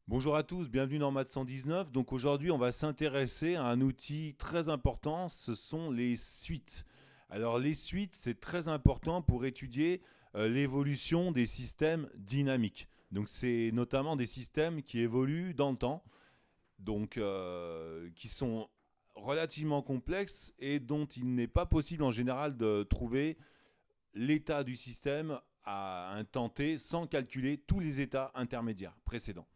Bonjour à tous, bienvenue dans Math 119. Donc aujourd'hui, on va s'intéresser à un outil très important, ce sont les suites. Alors les suites, c'est très important pour étudier l'évolution des systèmes dynamiques. Donc c'est notamment des systèmes qui évoluent dans le temps, donc qui sont relativement complexes et dont il n'est pas possible en général de trouver l'état du système à un temps t sans calculer tous les états intermédiaires précédents.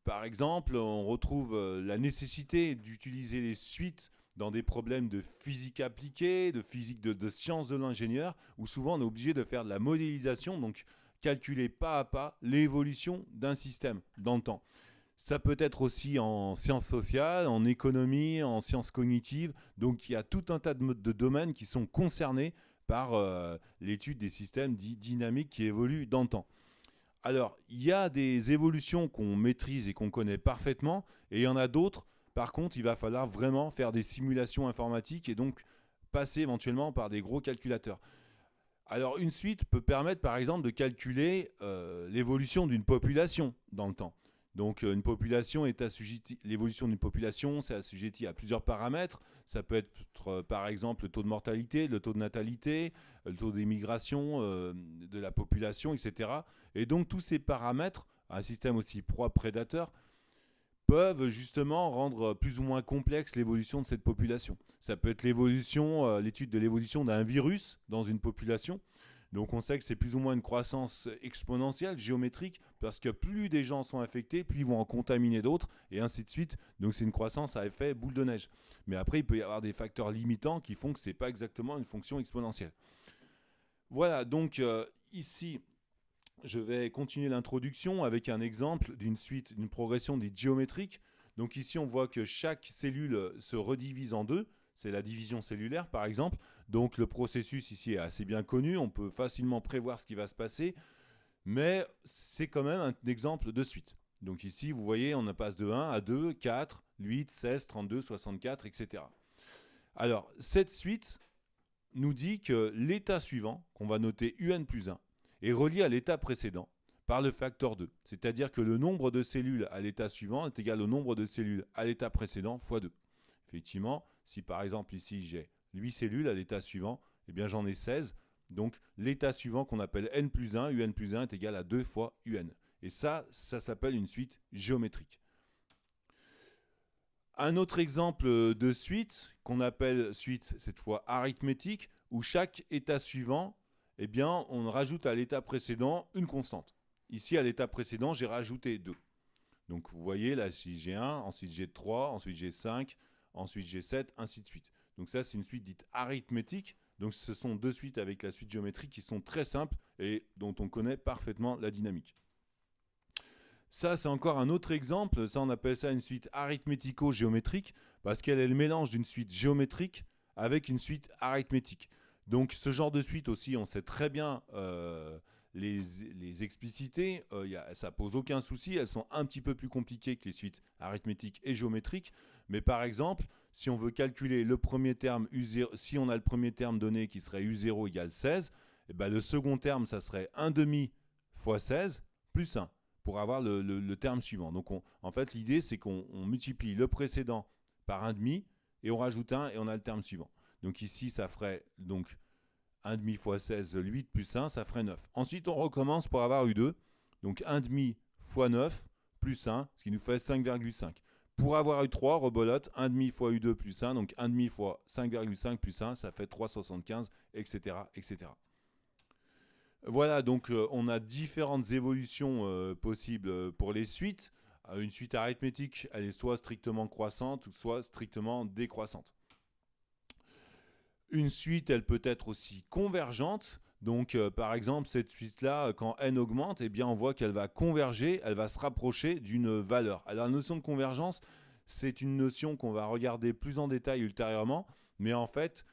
Par exemple, on retrouve la nécessité d'utiliser les suites dans des problèmes de physique appliquée, de physique de sciences de l'ingénieur, où souvent on est obligé de faire de la modélisation, donc calculer pas à pas l'évolution d'un système dans le temps. Ça peut être aussi en sciences sociales, en économie, en sciences cognitives. Donc il y a tout un tas de domaines qui sont concernés par l'étude des systèmes dits dynamiques qui évoluent dans le temps. Alors, il y a des évolutions qu'on maîtrise et qu'on connaît parfaitement, et il y en a d'autres, par contre, il va falloir vraiment faire des simulations informatiques et donc passer éventuellement par des gros calculateurs. Alors, une suite peut permettre, par exemple, de calculer l'évolution d'une population dans le temps. Donc, une population est assujettie, l'évolution d'une population, c'est assujetti à plusieurs paramètres. Ça peut être, par exemple, le taux de mortalité, le taux de natalité, le taux d'émigration de la population, etc. Et donc, tous ces paramètres, un système aussi proie-prédateur, peuvent justement rendre plus ou moins complexe l'évolution de cette population. Ça peut être l'étude de l'évolution d'un virus dans une population. Donc on sait que c'est plus ou moins une croissance exponentielle, géométrique, parce que plus des gens sont infectés, plus ils vont en contaminer d'autres, et ainsi de suite. Donc c'est une croissance à effet boule de neige. Mais après, il peut y avoir des facteurs limitants qui font que ce n'est pas exactement une fonction exponentielle. Voilà, donc ici, je vais continuer l'introduction avec un exemple d'une suite, d'une progression dite géométrique. Donc ici, on voit que chaque cellule se redivise en deux. C'est la division cellulaire, par exemple. Donc le processus ici est assez bien connu. On peut facilement prévoir ce qui va se passer. Mais c'est quand même un exemple de suite. Donc ici, vous voyez, on passe de 1 à 2, 4, 8, 16, 32, 64, etc. Alors, cette suite nous dit que l'état suivant, qu'on va noter un plus 1, est relié à l'état précédent par le facteur 2. C'est-à-dire que le nombre de cellules à l'état suivant est égal au nombre de cellules à l'état précédent fois 2. Effectivement, si par exemple ici j'ai 8 cellules à l'état suivant, eh bien j'en ai 16. Donc l'état suivant qu'on appelle n plus 1, un plus 1 est égal à 2 fois un. Et ça s'appelle une suite géométrique. Un autre exemple de suite, qu'on appelle suite cette fois arithmétique, où chaque état suivant, eh bien, on rajoute à l'état précédent une constante. Ici, à l'état précédent, j'ai rajouté 2. Donc vous voyez, là, si j'ai 1, ensuite j'ai 3, ensuite j'ai 5, ensuite j'ai 7, ainsi de suite. Donc ça, c'est une suite dite arithmétique. Donc ce sont deux suites avec la suite géométrique qui sont très simples et dont on connaît parfaitement la dynamique. Ça, c'est encore un autre exemple. Ça, on appelle ça une suite arithmético-géométrique parce qu'elle est le mélange d'une suite géométrique avec une suite arithmétique. Donc, ce genre de suite aussi, on sait très bien les expliciter. Ça pose aucun souci. Elles sont un petit peu plus compliquées que les suites arithmétiques et géométriques. Mais par exemple, si on veut calculer le premier terme U0, si on a le premier terme donné qui serait U0 égale 16, et ben le second terme, ça serait 1 demi fois 16 plus 1 pour avoir le terme suivant. Donc en fait, l'idée, c'est qu'on multiplie le précédent par 1,5 et on rajoute 1 et on a le terme suivant. Donc ici, ça ferait donc 1,5 fois 16, 8 plus 1, ça ferait 9. Ensuite, on recommence pour avoir U2. Donc 1,5 fois 9 plus 1, ce qui nous fait 5,5. Pour avoir U3, rebolote, 1,5 fois U2 plus 1, donc 1,5 fois 5,5 plus 1, ça fait 3,75, etc., etc. Voilà, donc on a différentes évolutions possibles pour les suites. Une suite arithmétique, elle est soit strictement croissante, soit strictement décroissante. Une suite, elle peut être aussi convergente. Donc, par exemple, cette suite-là, quand n augmente, eh bien, on voit qu'elle va converger, elle va se rapprocher d'une valeur. Alors, la notion de convergence, c'est une notion qu'on va regarder plus en détail ultérieurement, mais en fait,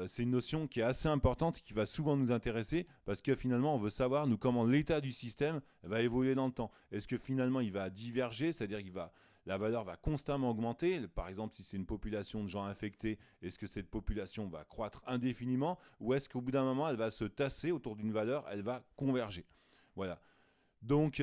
c'est une notion qui est assez importante et qui va souvent nous intéresser parce que finalement, on veut savoir, nous, comment l'état du système va évoluer dans le temps. Est-ce que finalement, il va diverger, c'est-à-dire qu'il va la valeur va constamment augmenter. Par exemple, si c'est une population de gens infectés, est-ce que cette population va croître indéfiniment ou est-ce qu'au bout d'un moment, elle va se tasser autour d'une valeur, elle va converger. Voilà. Donc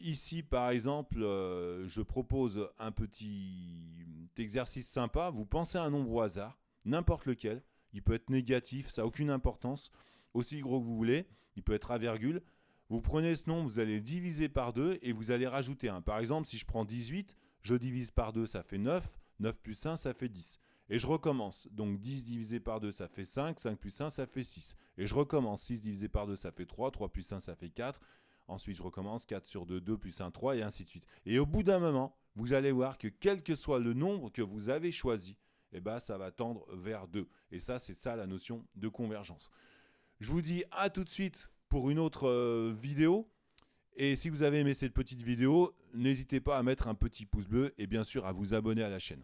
ici, par exemple, je propose un petit exercice sympa. Vous pensez à un nombre au hasard, n'importe lequel. Il peut être négatif, ça n'a aucune importance. Aussi gros que vous voulez, il peut être à virgule. Vous prenez ce nombre, vous allez le diviser par 2 et vous allez rajouter 1. Par exemple, si je prends 18, je divise par 2, ça fait 9. 9 plus 1, ça fait 10. Et je recommence. Donc 10 divisé par 2, ça fait 5. 5 plus 1, ça fait 6. Et je recommence. 6 divisé par 2, ça fait 3. 3 plus 1, ça fait 4. Ensuite, je recommence. 4 sur 2, 2 plus 1, 3, et ainsi de suite. Et au bout d'un moment, vous allez voir que quel que soit le nombre que vous avez choisi, eh ben, ça va tendre vers 2. Et ça, c'est ça la notion de convergence. Je vous dis à tout de suite pour une autre vidéo. Et si vous avez aimé cette petite vidéo, n'hésitez pas à mettre un petit pouce bleu et bien sûr à vous abonner à la chaîne.